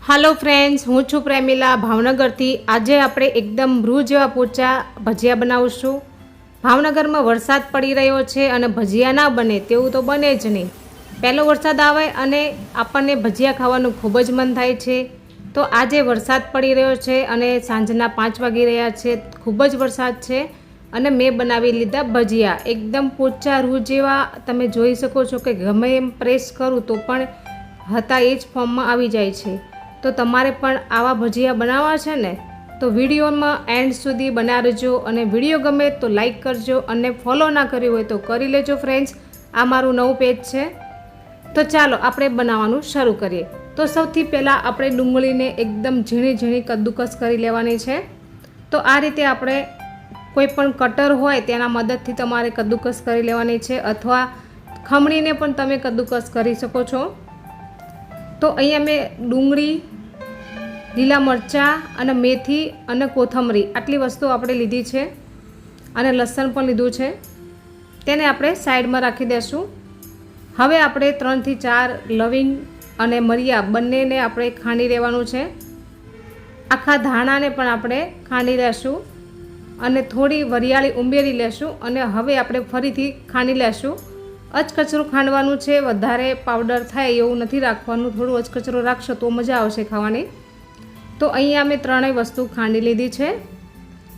Hello friends, हूँ छूँ प्रेमिला भावनगर थी। आज આપણે એકદમ રૂ જેવા પોચા ભજીયા બનાવશું। ભાવનગરમાં વરસાદ પડી રહ્યો છે અને ભજીયા ના બને તેવું તો બને જ નહીં। પહેલો વરસાદ આવે અને આપણને ભજીયા ખાવાનું ખૂબ જ મન થાય છે। તો આજે વરસાદ પડી રહ્યો છે અને સાંજના 5 વાગી રહ્યા છે। ખૂબ જ વરસાદ છે અને મેં બનાવી લીધા ભજીયા એકદમ પોચા રૂ જેવા। તમે જોઈ શકો છો કે ગમે એમ પ્રેસ કરું તો પણ હતા એ જ ફોર્મમાં આવી જાય છે। તો તમારે પણ આવા ભજીયા બનાવવા છે ને તો વિડીયોમાં એન્ડ સુધી બના રહેજો અને વિડીયો ગમે તો લાઈક કરજો અને ફોલો ના કર્યું હોય તો કરી લેજો ફ્રેન્ડ્સ। આ મારું નવું પેજ છે। તો ચાલો આપણે બનાવવાનું શરૂ કરીએ। તો સૌથી પહેલાં આપણે ડુંગળીને એકદમ ઝીણી ઝીણી કદ્દુકસ કરી લેવાની છે। તો આ રીતે આપણે કોઈ પણ કટર હોય તેના મદદથી તમારે કદ્દુકસ કરી લેવાની છે અથવા ખમણીને પણ તમે કદ્દુકસ કરી શકો છો। તો અહીંયા મેં ડુંગળી, લીલા મરચાં અને મેથી અને કોથમરી આટલી વસ્તુ આપણે લીધી છે અને લસણ પણ લીધું છે। તેને આપણે સાઈડમાં રાખી દઈશું। હવે આપણે 3 થી 4 લવિંગ અને મરિયા બંનેને આપણે ખાંડી લેવાનું છે। આખા ધાણાને પણ આપણે ખાંડી લેશું અને થોડી વરિયાળી ઉમેરી લેશું અને હવે આપણે ફરીથી ખાંડી લેશું। અચકચરું ખાંડવાનું છે, વધારે પાવડર થાય એવું નથી રાખવાનું। થોડું અચકચરું રાખશો તો મજા આવશે ખાવાની। તો અહીંયા અમે ત્રણેય વસ્તુ ખાંડી લીધી છે।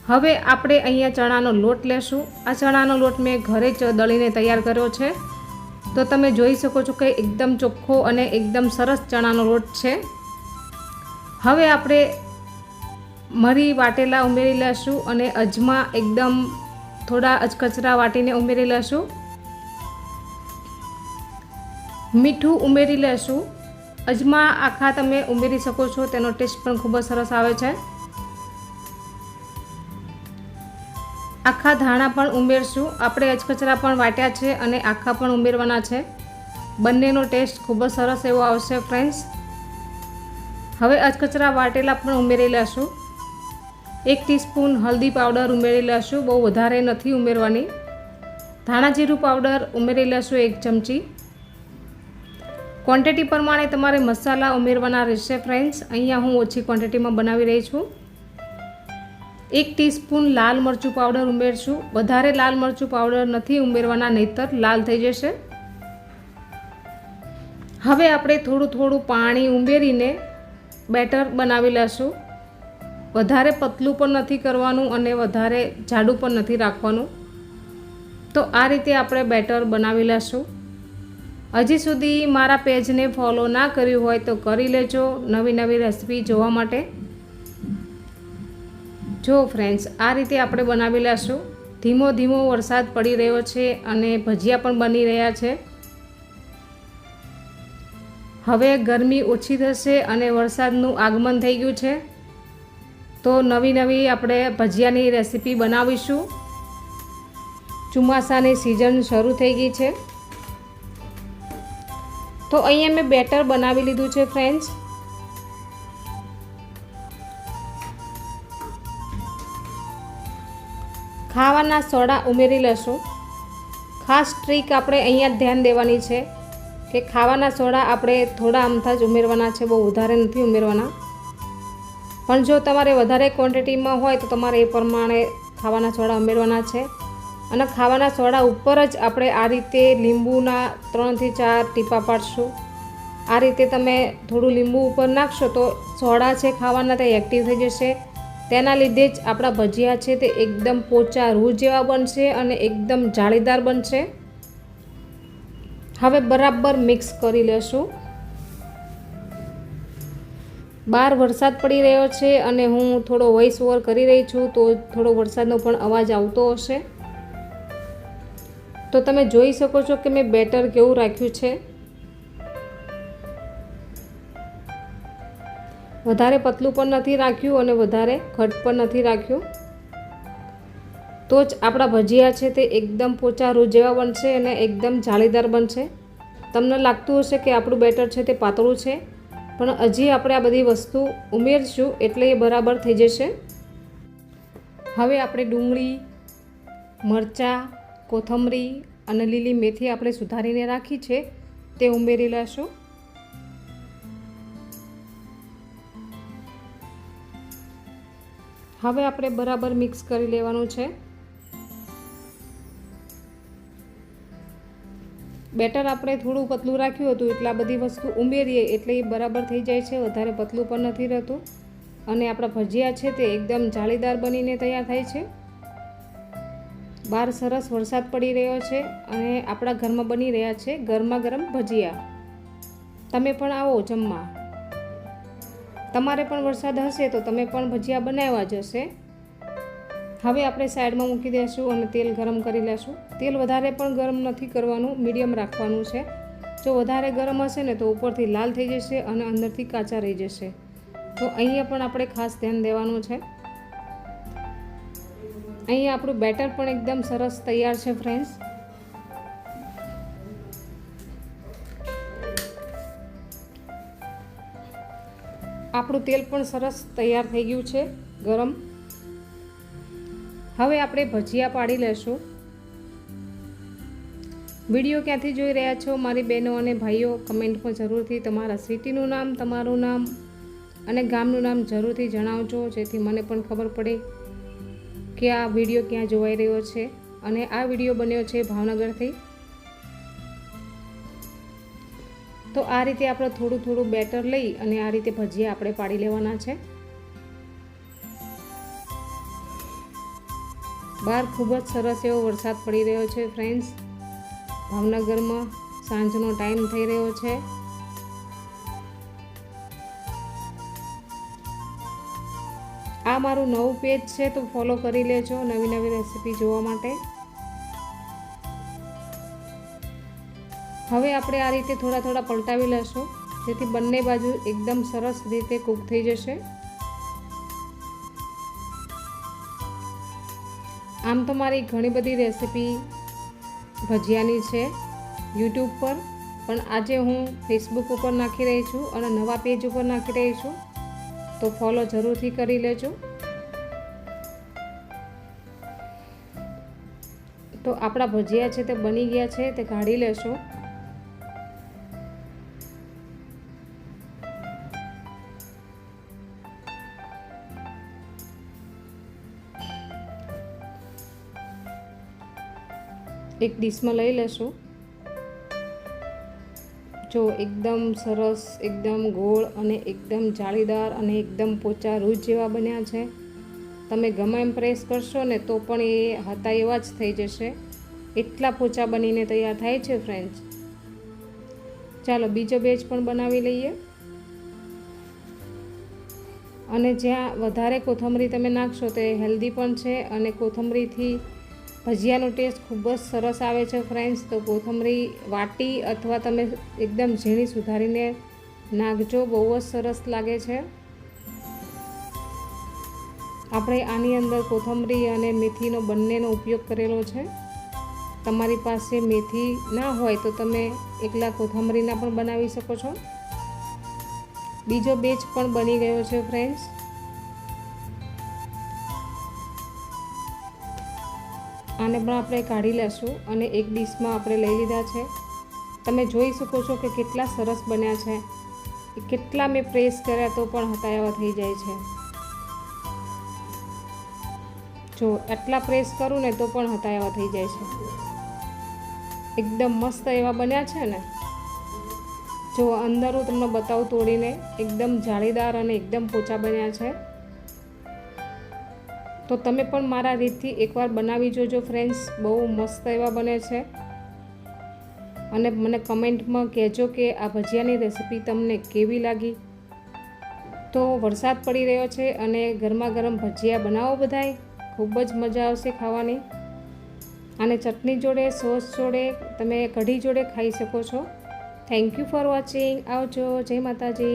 હવે આપણે અહીંયા ચણાનો લોટ લેશું। આ ચણાનો લોટ મેં ઘરે જ દળીને તૈયાર કર્યો છે। તો તમે જોઈ શકો છો કે એકદમ ચોખ્ખો અને એકદમ સરસ ચણાનો લોટ છે। હવે આપણે મરી વાટેલા ઉમેરી લેશું અને અજમા એકદમ થોડા અચકચરા વાટીને ઉમેરી લેશું। મીઠું ઉમેરી લેશું। અજમા આખા તમે ઉમેરી શકો છો, તેનો ટેસ્ટ પણ ખૂબ જ સરસ આવે છે। આખા ધાણા પણ ઉમેરશું। આપણે અચકચરા પણ વાટ્યા છે અને આખા પણ ઉમેરવાના છે। બંનેનો ટેસ્ટ ખૂબ જ સરસ એવો આવશે ફ્રેન્ડ્સ। હવે અચકચરા વાટેલા પણ ઉમેરી લેશું। 1 ટીસ્પૂન હલ્દી પાવડર ઉમેરી લેશું, બહુ વધારે નથી ઉમેરવાની। ધાણા જીરું પાવડર ઉમેરી લેશું 1 ચમચી। ક્વોન્ટિટી પ્રમાણે તમારે મસાલા ઉમેરવાના રહેશે ફ્રેન્ડ્સ। અહીંયા હું ઓછી ક્વોન્ટિટીમાં બનાવી રહી છું। 1 ટીસ્પૂન લાલ મરચું પાવડર ઉમેરશું। વધારે લાલ મરચું પાવડર નથી ઉમેરવાના, નહીંતર લાલ થઈ જશે। હવે આપણે થોડું થોડું પાણી ઉમેરીને બેટર બનાવી લેશું। વધારે પતલું પણ નથી કરવાનું અને વધારે જાડું પણ નથી રાખવાનું। તો આ રીતે આપણે બેટર બનાવી લેશું। હજી સુધી મારા પેજને ફોલો ના કર્યું હોય તો કરી લેજો નવી નવી રેસીપી જોવા માટે। જો ફ્રેન્ડ્સ આ રીતે આપણે બનાવી લેશું। ધીમો ધીમો વરસાદ પડી રહ્યો છે અને ભજીયા પણ બની રહ્યા છે। હવે ગરમી ઓછી થશે અને વરસાદનું આગમન થઈ ગયું છે। તો નવી નવી આપણે ભજીયાની રેસીપી બનાવીશું। ચોમાસાની સિઝન શરૂ થઈ ગઈ છે। તો અહીંયા મેં બેટર બનાવી લીધું છે ફ્રેન્ડ્સ। ખાવાના સોડા ઉમેરી લેશું। ખાસ ટ્રીક આપણે અહીંયા ધ્યાન દેવાની છે કે ખાવાના સોડા આપણે થોડા અમથા જ ઉમેરવાના છે, બહુ વધારે નથી ઉમેરવાના। પણ જો તમારે વધારે ક્વોન્ટિટીમાં હોય તો તમારે એ પ્રમાણે ખાવાના સોડા ઉમેરવાના છે। અને ખાવાના સોડા ઉપર જ આપણે આ રીતે લીંબુના 3 થી 4 ટીપા પાડશું। આ રીતે તમે થોડું લીંબુ ઉપર નાખશો તો સોડા છે ખાવાના તે એક્ટિવ થઈ જશે। તેના લીધે જ આપણા ભજીયા છે તે એકદમ પોચા રૂ જેવા બનશે અને એકદમ જાળીદાર બનશે। હવે બરાબર મિક્સ કરી લેશું। બહાર વરસાદ પડી રહ્યો છે અને હું થોડો વોઇસ ઓવર કરી રહી છું તો થોડો વરસાદનો પણ અવાજ આવતો હશે। તો તમે જોઈ શકો છો કે મેં બેટર કેવું રાખ્યું છે। વધારે પતલું પણ નથી રાખ્યું અને વધારે ઘટ પણ નથી રાખ્યું। તો જ આપણા ભજીયા છે તે એકદમ પોચા રૂ જેવા બનશે અને એકદમ જાળીદાર બનશે। તમને લાગતું હશે કે આપણું બેટર છે તે પાતળું છે, પણ હજી આપણે આ બધી વસ્તુ ઉમેરશું એટલે એ બરાબર થઈ જશે। હવે આપણે ડુંગળી, મરચાં, કોથમરી અને લીલી મેથી આપણે સુધારીને રાખી છે તે ઉમેરી લેશું। હવે આપણે બરાબર મિક્સ કરી લેવાનું છે. બેટર આપણે થોડું પતલું રાખ્યું હતું એટલે આ બધી વસ્તુ ઉમેરીએ એટલે એ બરાબર થઈ જાય છે, વધારે પતલું પણ નથી રહેતું અને આપણા ભજીયા છે તે એકદમ જાળીદાર બનીને તૈયાર થાય છે. બહાર સરસ વરસાદ પડી રહ્યો છે અને આપણા ઘરમાં બની રહ્યા છે ગરમા ગરમ ભજીયા. તમે પણ આવો જમવા. તમારે પણ વરસાદ હશે તો તમે પણ ભજીયા બનાવ્યા જ હશે. હવે આપણે સાઈડમાં મૂકી દઈશું અને તેલ ગરમ કરી લેશું. તેલ વધારે પણ ગરમ નથી કરવાનું, મીડિયમ રાખવાનું છે. જો વધારે ગરમ હશે ને તો ઉપરથી લાલ થઈ જશે અને અંદરથી કાચા રહી જશે. તો અહીંયા પણ આપણે ખાસ ધ્યાન દેવાનું છે. અહીંયા આપણું બેટર પણ એકદમ સરસ તૈયાર છે ફ્રેન્ડ્સ. આપણું તેલ પણ સરસ તૈયાર થઈ ગયું છે ગરમ. હવે આપણે ભજીયા પાડી લેશું. વિડીયો ક્યાંથી જોઈ રહ્યા છો મારી બહેનો અને ભાઈઓ, કમેન્ટમાં જરૂરથી તમારા સિટીનું નામ, તમારું નામ અને ગામનું નામ જરૂરથી જણાવજો, જેથી મને પણ ખબર પડે કે આ વિડીયો ક્યાં જોવાઈ રહ્યો છે. અને આ વિડીયો બન્યો છે ભાવનગરથી. તો આ રીતે આપણે થોડું થોડું બેટર લઈ અને આ રીતે ભજીયા આપણે પાડી લેવાના છે. બહાર ખૂબ જ સરસ એવો વરસાદ પડી રહ્યો છે ફ્રેન્ડ્સ. ભાવનગરમાં સાંજનો ટાઈમ થઈ રહ્યો છે. આ મારું નવું પેજ છે તો ફોલો કરી લેજો નવી નવી રેસીપી જોવા માટે. હવે આપણે આ રીતે થોડા થોડા પલટાવી લેશું જેથી બંને બાજુ એકદમ સરસ રીતે કૂક થઈ જશે. આમ તો મારી ઘણી બધી રેસીપી ભજીયાની છે યુટ્યુબ પર, પણ આજે હું ફેસબુક ઉપર નાખી રહી છું અને નવા પેજ ઉપર નાખી રહી છું, તો ફોલો જરૂરથી કરી લેજો. તો આપણા ભજીયા છે તે બની ગયા છે, તે કાઢી લેશું. એક ડીશમાં લઈ લેશું. જો એકદમ સરસ, એકદમ ગોળ અને એકદમ જાળીદાર અને એકદમ પોચા રૂજ જેવા બન્યા છે. તમે ગમે એમ પ્રેસ કરશો ને તો પણ એ હતા એવા જ થઈ જશે, એટલા પોચા બનીને તૈયાર થાય છે ફ્રેન્ડ્સ. ચાલો બીજો બેચ પણ બનાવી લઈએ. અને જ્યાં વધારે કોથમરી તમે નાખશો તો એ હેલ્ધી પણ છે અને કોથમરીથી ભજીયાનો ટેસ્ટ ખૂબ જ સરસ આવે છે ફ્રેન્ડ્સ. તો કોથમરી વાટી અથવા તમે એકદમ ઝીણી સુધારીને નાખજો, બહુ જ સરસ લાગે છે. આપણે આની અંદર કોથમરી અને મેથીનો બંનેનો ઉપયોગ કરેલો છે. તમારી પાસે મેથી ના હોય તો તમે એકલા કોથમરીના પણ બનાવી શકો છો. બીજો બેચ પણ બની ગયો છે ફ્રેન્ડ્સ. આને પણ આપણે કાઢી લેશું અને એક ડીશમાં આપણે લઈ લીધા છે. તમે જોઈ શકો છો કે કેટલા સરસ બન્યા છે. કેટલા મેં પ્રેસ કર્યા તો પણ હતા એવા થઈ જાય છે. જો એટલા પ્રેસ કરું ને તો પણ હતા એવા થઈ જાય છે. એકદમ મસ્ત એવા બન્યા છે ને. જો અંદર હું તમને બતાવું તોડીને, એકદમ જાળીદાર અને એકદમ પોચા બન્યા છે. તો તમે પણ મારા રીતથી એકવાર બનાવી જોજો ફ્રેન્ડ્સ, બહુ મસ્ત એવા બને છે. અને મને કમેન્ટમાં કહેજો કે આ ભજીયાની રેસીપી તમને કેવી લાગી. તો વરસાદ પડી રહ્યો છે અને ગરમા ગરમ ભજીયા બનાવો બધાય, ખૂબ જ મજા આવશે ખાવાની. અને ચટણી જોડે, સોસ જોડે, તમે કઢી જોડે ખાઈ શકો છો. Thank you for watching. આવજો. જય માતાજી.